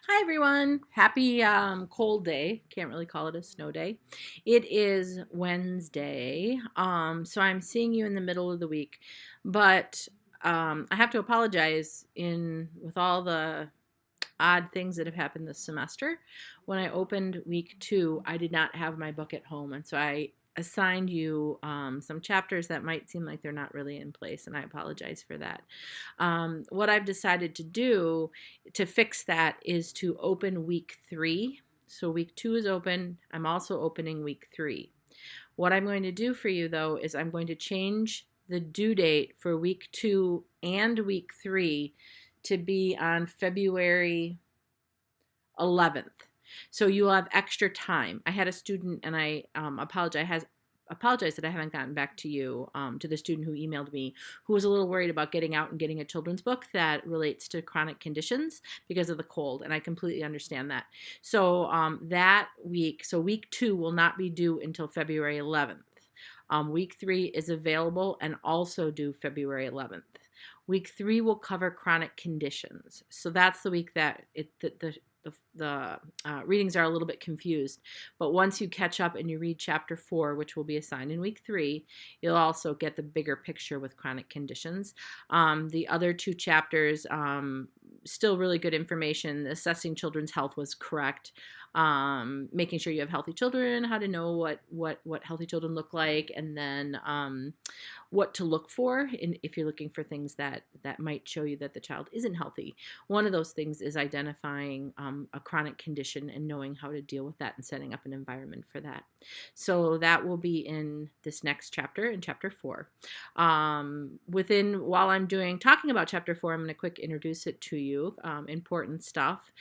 Hi everyone. Happy cold day. Can't really call it a snow day. It is Wednesday. So I'm seeing you in the middle of the week, but I have to apologize in with all the odd things that have happened this semester. When I opened week 2, I did not have my book at home, and so I assigned you some chapters that might seem like they're not really in place, and I apologize for that. What I've decided to do to fix that is to open week 3. So week 2 is open. I'm also opening week 3. What I'm going to do for you, though, is I'm going to change the due date for week 2 and week 3 to be on February 11th. So you will have extra time. I had a student, and I apologize that I haven't gotten back to you, to the student who emailed me, who was a little worried about getting out and getting a children's book that relates to chronic conditions because of the cold, and I completely understand that. So that week, so week 2 will not be due until February 11th. Week 3 is available and also due February 11th. Week 3 will cover chronic conditions. So that's the week that the readings are a little bit confused. But once you catch up and you read chapter 4, which will be assigned in week 3, you'll also get the bigger picture with chronic conditions. The other 2 chapters, still really good information. Assessing children's health was correct. Making sure you have healthy children, how to know what healthy children look like, and then what to look for if you're looking for things that might show you that the child isn't healthy. One of those things is identifying a chronic condition and knowing how to deal with that and setting up an environment for that. So that will be in this next chapter, in chapter 4. While I'm talking about chapter 4, I'm going to quick introduce it to you. Important stuff.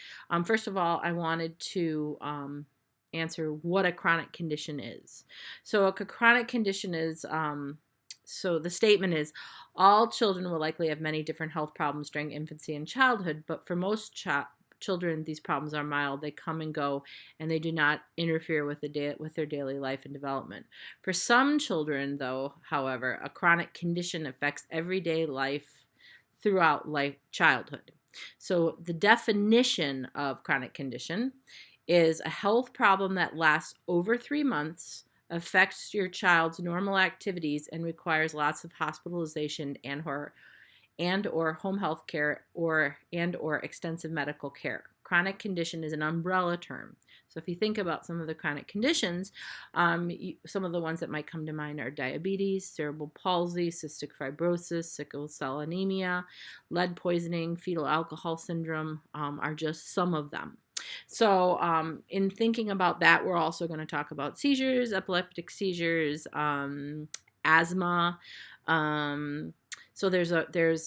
First of all, I wanted to answer what a chronic condition is. So a chronic condition is, so the statement is, all children will likely have many different health problems during infancy and childhood, but for most children, these problems are mild. They come and go, and they do not interfere with their daily life and development. For some children, though, however, a chronic condition affects everyday life throughout childhood. So the definition of chronic condition is a health problem that lasts over 3 months, affects your child's normal activities, and requires lots of hospitalization and or home health care or extensive medical care. Chronic condition is an umbrella term. So if you think about some of the chronic conditions, some of the ones that might come to mind are diabetes, cerebral palsy, cystic fibrosis, sickle cell anemia, lead poisoning, fetal alcohol syndrome, are just some of them. So in thinking about that, we're also going to talk about seizures, epileptic seizures, asthma. So there's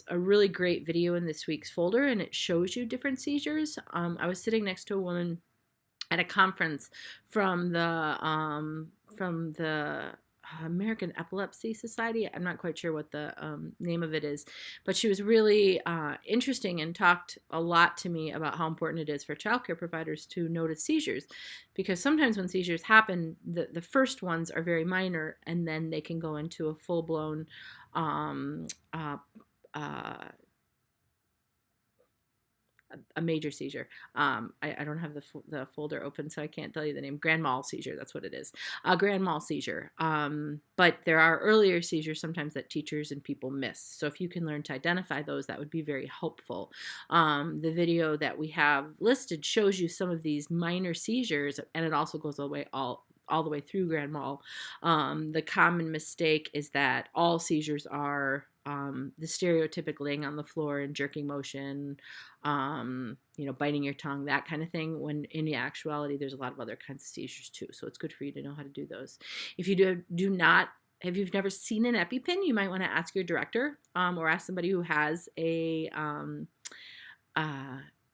a really great video in this week's folder, and it shows you different seizures. I was sitting next to a woman at a conference from the American Epilepsy Society. I'm not quite sure what the name of it is, but she was really interesting and talked a lot to me about how important it is for childcare providers to notice seizures, because sometimes when seizures happen, the first ones are very minor, and then they can go into a full-blown um, uh, uh, a major seizure. I don't have the folder open, so I can't tell you the name. Grand mal seizure, that's what it is. A grand mal seizure. But there are earlier seizures sometimes that teachers and people miss. So if you can learn to identify those, that would be very helpful. The video that we have listed shows you some of these minor seizures, and it also goes all the way through grand mal. The common mistake is that all seizures are the stereotypic laying on the floor and jerking motion, biting your tongue, that kind of thing, when in actuality there's a lot of other kinds of seizures too. So it's good for you to know how to do those. If you do not, if you've never seen an EpiPen, you might want to ask your director, or ask somebody who has a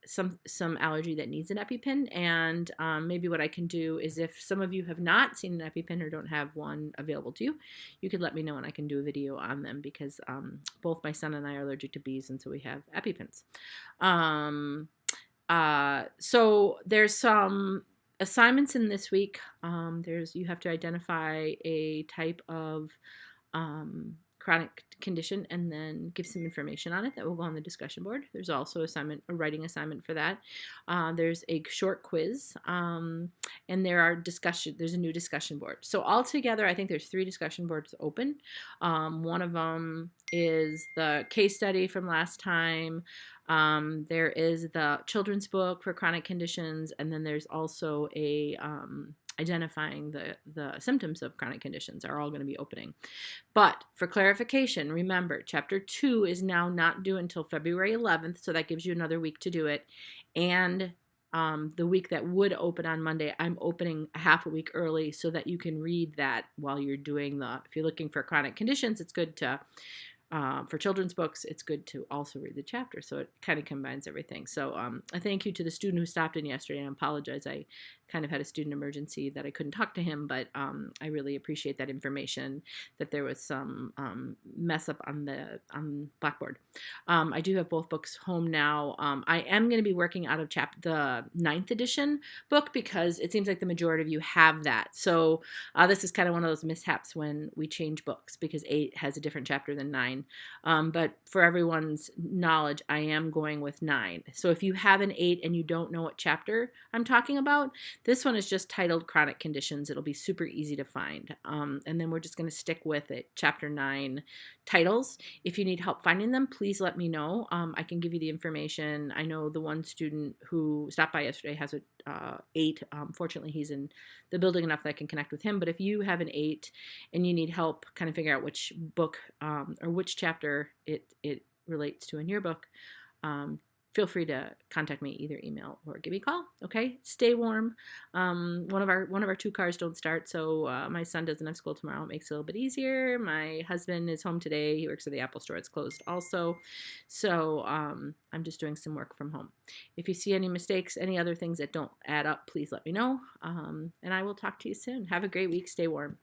some allergy that needs an EpiPen. And maybe what I can do is, if some of you have not seen an EpiPen or don't have one available to you, you could let me know and I can do a video on them, because both my son and I are allergic to bees, and so we have EpiPens. So there's some assignments in this week. You have to identify a type of chronic condition and then give some information on it that will go on the discussion board. There's also a writing assignment for that. There's a short quiz, and there's a new discussion board. So altogether, I think there's 3 discussion boards open. One of them is the case study from last time. There is the children's book for chronic conditions, and then there's also a identifying the symptoms of chronic conditions are all going to be opening. But for clarification, remember, Chapter 2 is now not due until February 11th, so that gives you another week to do it. And the week that would open on Monday, I'm opening a half a week early so that you can read that while you're doing if you're looking for chronic conditions, it's good to for children's books, it's good to also read the chapter, so it kind of combines everything. So I thank you to the student who stopped in yesterday. I apologize. I kind of had a student emergency that I couldn't talk to him, but I really appreciate that information, that there was some mess up on Blackboard. I do have both books home now. I am going to be working out of the 9th edition book because it seems like the majority of you have that. So this is kind of one of those mishaps when we change books because 8 has a different chapter than 9. But for everyone's knowledge, I am going with 9. So if you have an 8 and you don't know what chapter I'm talking about, this one is just titled Chronic Conditions. It'll be super easy to find. And then we're just going to stick with it, Chapter 9 titles. If you need help finding them, please let me know. I can give you the information. I know the one student who stopped by yesterday has a 8. Fortunately, he's in the building enough that I can connect with him. But if you have an 8 and you need help kind of figure out which book or which chapter it relates to in your book, feel free to contact me, either email or give me a call. Okay, stay warm. One of our 2 cars don't start, so my son doesn't have school tomorrow. It makes it a little bit easier. My husband is home today. He works at the Apple store. It's closed also, so I'm just doing some work from home. If you see any mistakes, any other things that don't add up, please let me know, and I will talk to you soon. Have a great week. Stay warm.